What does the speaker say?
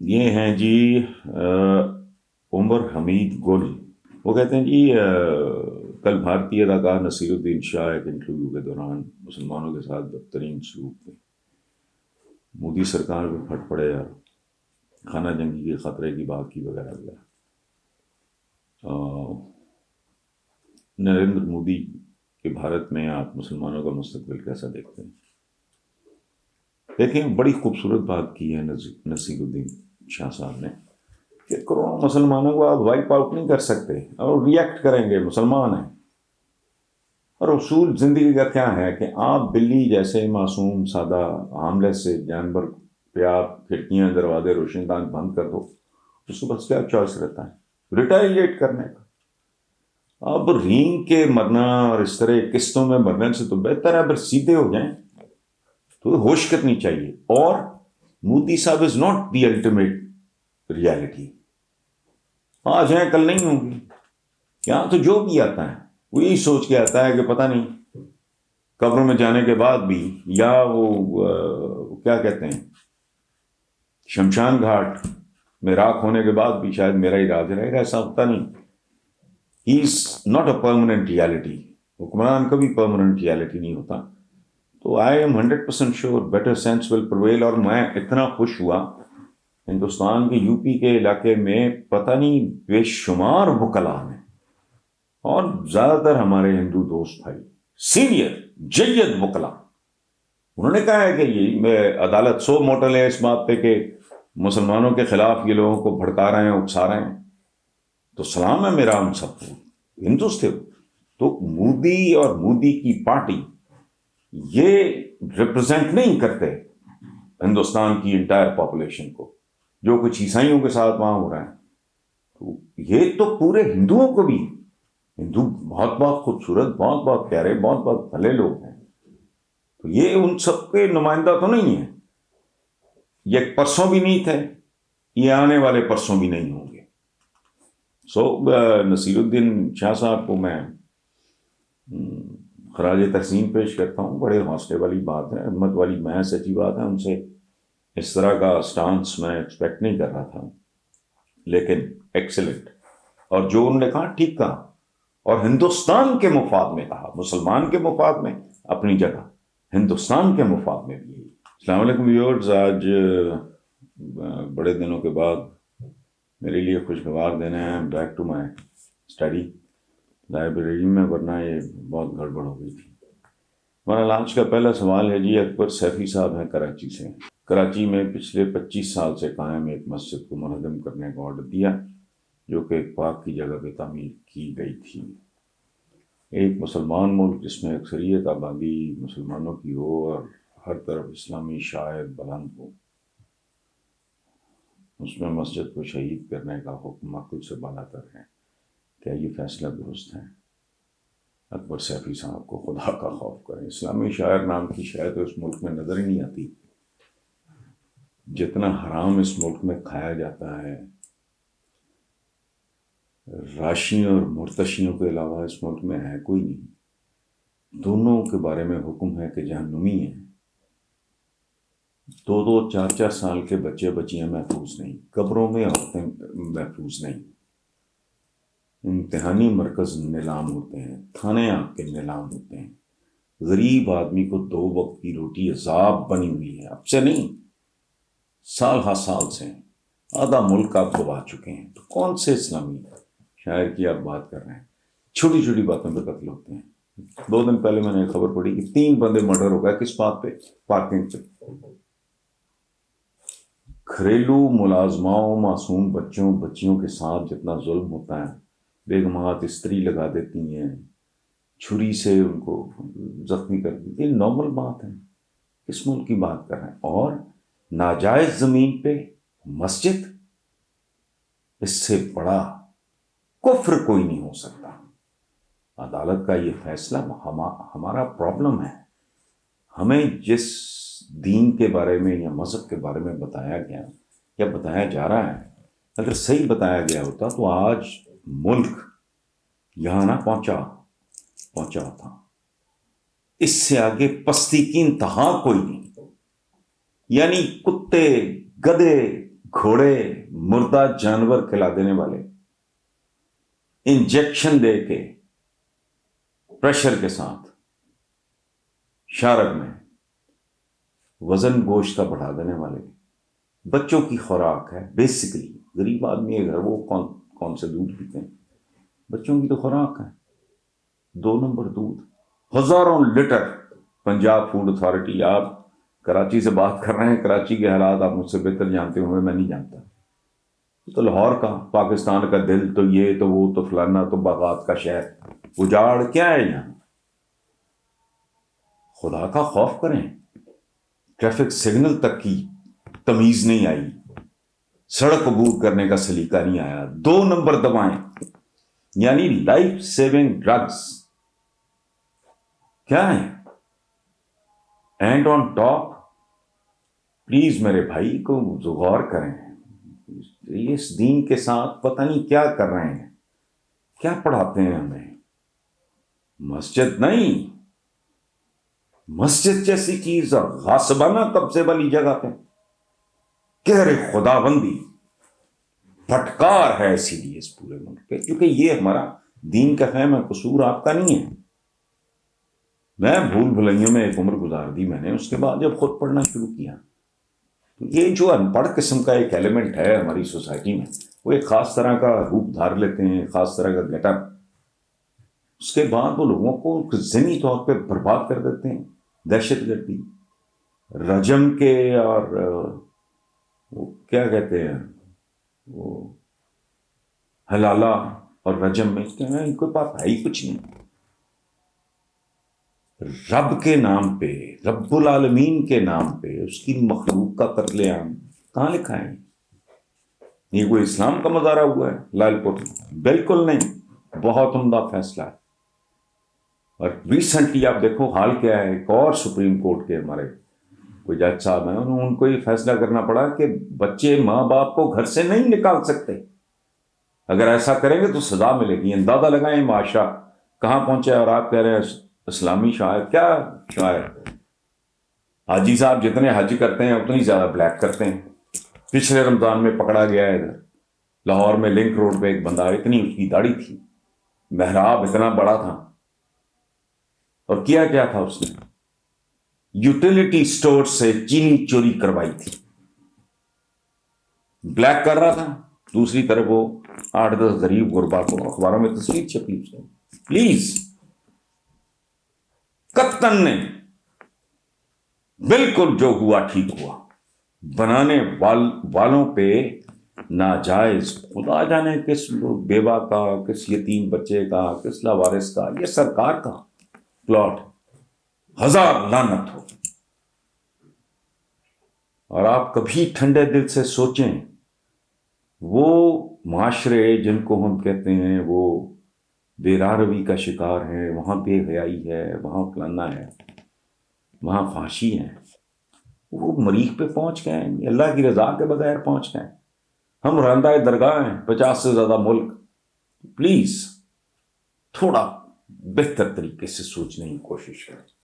یہ ہیں جی عمر حمید گل. وہ کہتے ہیں جی کل بھارتی اداکار نصیر الدین شاہ ایک انٹرویو کے دوران مسلمانوں کے ساتھ بدترین سلوک میں مودی سرکار پہ پھٹ پڑے اور خانہ جنگی کے خطرے کی بات کی وغیرہ وغیرہ. نریندر مودی کے بھارت میں آپ مسلمانوں کا مستقبل کیسا دیکھتے ہیں؟ دیکھیں بڑی خوبصورت بات کی ہے نصیر الدین شاہ صاحب نے کہ کروڑوں مسلمانوں کو آپ وائپ آؤٹ نہیں کر سکتے اور ریئیکٹ کریں گے، مسلمان ہیں. اور اصول زندگی کا کیا ہے کہ آپ بلی جیسے معصوم سادہ ہارملیس سے جانور پہ آپ کھڑکیاں دروازے روشن دان بند کر دو، اس کے پاس کیا چوائس رہتا ہے؟ ریٹائلیٹ کرنے کا. اب رینگ کے مرنا اور اس طرح قسطوں میں مرنے سے تو بہتر ہے اگر سیدھے ہو جائیں. تو ہوش کرنی چاہیے. اور مودی صاحب is not the ultimate reality. آج ہیں کل نہیں ہوں گی. یہاں تو جو بھی آتا ہے وہ یہی سوچ کے آتا ہے کہ پتہ نہیں قبروں میں جانے کے بعد بھی، یا وہ کیا کہتے ہیں شمشان گھاٹ میں راکھ ہونے کے بعد بھی شاید میرا ہی راج رہے گا. ایسا ہوتا نہیں. He is not a permanent reality. حکمران کبھی پرماننٹ ریالٹی نہیں ہوتا. تو I am 100% sure better sense will prevail. اور میں اتنا خوش ہوا ہندوستان کے یو پی کے علاقے میں پتہ نہیں بے شمار وکلا ہیں اور زیادہ تر ہمارے ہندو دوست بھائی سینئر جید وکلا. انہوں نے کہا ہے کہ یہ عدالت سو موٹل ہے اس بات پہ کہ مسلمانوں کے خلاف یہ لوگوں کو بھڑکا رہے ہیں، اکسا رہے ہیں. تو سلام ہے میرا ہم سب کو، ہندوز تھے. تو مودی اور مودی کی پارٹی یہ ریپرزینٹ نہیں کرتے ہندوستان کی انٹائر پاپولیشن کو. جو کچھ عیسائیوں کے ساتھ وہاں ہو رہا ہے تو یہ تو پورے ہندوؤں کو بھی، ہندو بہت بہت خوبصورت، بہت بہت پیارے، بہت بہت بھلے لوگ ہیں. تو یہ ان سب کے نمائندہ تو نہیں ہیں. یہ پرسوں بھی نہیں تھے، یہ آنے والے پرسوں بھی نہیں ہوں گے. نصیر الدین شاہ صاحب کو میں خراج تحسین پیش کرتا ہوں. بڑے حوصلے والی بات ہے، ہمت والی محض سچی بات ہے. ان سے اس طرح کا سٹانس میں ایکسپیکٹ نہیں کر رہا تھا، لیکن ایکسلنٹ. اور جو انہوں نے کہا ٹھیک کہا، اور ہندوستان کے مفاد میں کہا. مسلمان کے مفاد میں اپنی جگہ، ہندوستان کے مفاد میں بھی. السلام علیکم ویورز. آج بڑے دنوں کے بعد میرے لیے خوشگوار دن ہے. Back to my study library میں، ورنہ یہ بہت گڑبڑ ہو گئی تھی. ہمارا آج کا پہلا سوال ہے جی اکبر سیفی صاحب ہیں کراچی سے. کراچی میں پچھلے 25 سال سے قائم ایک مسجد کو منہدم کرنے کا آرڈر دیا جو کہ ایک پاک کی جگہ پہ تعمیر کی گئی تھی. ایک مسلمان ملک جس میں اکثریت آبادی مسلمانوں کی ہو اور ہر طرف اسلامی شاعر بلند ہو، اس میں مسجد کو شہید کرنے کا حکم عقل سے بالاتر ہے. کیا یہ فیصلہ درست ہے؟ اکبر سیفی صاحب کو خدا کا خوف کریں. اسلامی شاعر نام کی شاید تو اس ملک میں نظر ہی نہیں آتی. جتنا حرام اس ملک میں کھایا جاتا ہے، راشیوں اور مرتشیوں کے علاوہ اس ملک میں ہے کوئی نہیں. دونوں کے بارے میں حکم ہے کہ جہنمی ہیں. 2 4 سال کے بچے بچیاں محفوظ نہیں، قبروں میں عورتیں محفوظ نہیں. امتحانی مرکز نیلام ہوتے ہیں، تھانے آپ کے نیلام ہوتے ہیں. غریب آدمی کو 2 وقت کی روٹی عذاب بنی ہوئی ہے. اب سے نہیں، سال ہا سال سے آدھا ملک آپ گوا چکے ہیں. تو کون سے اسلامی شاعر کی آپ بات کر رہے ہیں؟ چھوٹی چھوٹی باتوں پہ قتل ہوتے ہیں. 2 دن پہلے میں نے خبر پڑھی کہ 3 بندے مرڈر ہو گئے. کس بات پہ؟ پارکنگ پہ. گھریلو ملازماؤں، معصوم بچوں بچیوں کے ساتھ جتنا ظلم ہوتا ہے، بیگمات استری لگا دیتی ہیں، چھری سے ان کو زخمی کر دیتی ہیں. نارمل بات ہے. کس ملک کی بات کر رہے ہیں؟ اور ناجائز زمین پہ مسجد، اس سے بڑا کفر کوئی نہیں ہو سکتا. عدالت کا یہ فیصلہ ہمارا پرابلم ہے. ہمیں جس دین کے بارے میں یا مذہب کے بارے میں بتایا گیا یا بتایا جا رہا ہے، اگر صحیح بتایا گیا ہوتا تو آج ملک یہاں نہ پہنچا تھا. اس سے آگے پستی کی انتہا کوئی نہیں. یعنی کتے، گدے، گھوڑے مردہ جانور کھلا دینے والے انجیکشن دے کے پریشر کے ساتھ شارک میں وزن گوشت کا بڑھا دینے والے بچوں کی خوراک ہے. بیسیکلی غریب آدمی ہے گھر وہ کون سے دودھ پیتے ہیں؟ بچوں کی تو خوراک ہے 2 نمبر دودھ. ہزاروں لیٹر. پنجاب فوڈ اتھارٹی، آپ کراچی سے بات کر رہے ہیں، کراچی کے حالات آپ مجھ سے بہتر جانتے ہوئے میں نہیں جانتا. تو لاہور کا، پاکستان کا دل، تو یہ تو وہ تو فلانا، تو باغات کا شہر، اجاڑ کیا ہے یہاں؟ خدا کا خوف کریں. ٹریفک سگنل تک کی تمیز نہیں آئی، سڑک عبور کرنے کا سلیقہ نہیں آیا. 2 نمبر دوائیں یعنی لائف سیونگ ڈرگس کیا ہیں؟ اینڈ آن ٹاپ پلیز میرے بھائی کو غور کریں، اس دین کے ساتھ پتہ نہیں کیا کر رہے ہیں، کیا پڑھاتے ہیں ہمیں. مسجد نہیں، مسجد جیسی چیز اور غاصبانہ قبضے والی جگہ پہ کہہ خدا بندی پھٹکار ہے اسی لیے اس پورے ملک پہ، کیونکہ یہ ہمارا دین کا فہم ہے، قصور آپ کا نہیں ہے. میں بھول بھلائیوں میں ایک عمر گزار دی میں نے، اس کے بعد جب خود پڑھنا شروع کیا تو یہ جو ان پڑھ قسم کا ایک ایلیمنٹ ہے ہماری سوسائٹی میں، وہ ایک خاص طرح کا روپ دھار لیتے ہیں، خاص طرح کا گیٹ اپ. اس کے بعد وہ لوگوں کو ذہنی طور پہ برباد کر دیتے ہیں. دہشت گردی، رجم کے، اور وہ کیا کہتے ہیں، وہ حلالہ اور رجم میں ان کے پاس ہے ہی کچھ نہیں. رب کے نام پہ، رب العالمین کے نام پہ اس کی مخلوق کا قتل عام کہاں لکھا ہے؟ یہ کوئی اسلام کا مظاہرہ ہوا ہے لال پور؟ بالکل نہیں. بہت عمدہ فیصلہ ہے. اور ریسنٹلی آپ دیکھو حال کیا ہے، ایک اور سپریم کورٹ کے ہمارے کوئی جج صاحب ہیں، ان کو یہ فیصلہ کرنا پڑا کہ بچے ماں باپ کو گھر سے نہیں نکال سکتے. اگر ایسا کریں گے تو سزا ملے گی. اندازہ لگائیں معاشرہ کہاں پہنچے. اور آپ کہہ رہے ہیں اسلامی شاعر، کیا شاعر؟ حاجی صاحب جتنے حج کرتے ہیں اتنی زیادہ بلیک کرتے ہیں. پچھلے رمضان میں پکڑا گیا ہے ادھر لاہور میں لنک روڈ پہ ایک بندہ، اتنی اس کی داڑھی تھی، محراب اتنا بڑا تھا، اور کیا تھا اس نے؟ یوٹیلیٹی سٹور سے چینی چوری کروائی تھی. بلیک کر رہا تھا، دوسری طرف وہ 8-10 غریب غربا کو اخباروں میں تصویر چھپی. پلیز قطعاً نہیں، بالکل جو ہوا ٹھیک ہوا. بنانے والوں پہ ناجائز خدا جانے کس بیوہ کا، کس یتیم بچے کا، کس لاوارث کا، یہ سرکار کا پلاٹ. 1000 لعنت ہو. اور آپ کبھی ٹھنڈے دل سے سوچیں، وہ معاشرے جن کو ہم کہتے ہیں وہ بے روی کا شکار ہے، وہاں بے حیائی ہے، وہاں فلانا ہے، وہاں فحاشی ہے، وہ مریخ پہ پہنچ گئے ہیں، اللہ کی رضا کے بغیر پہنچ گئے. ہم راندہ درگاہ ہیں، 50 سے زیادہ ملک. پلیز تھوڑا بہتر طریقے سے سوچنے کی کوشش کریں.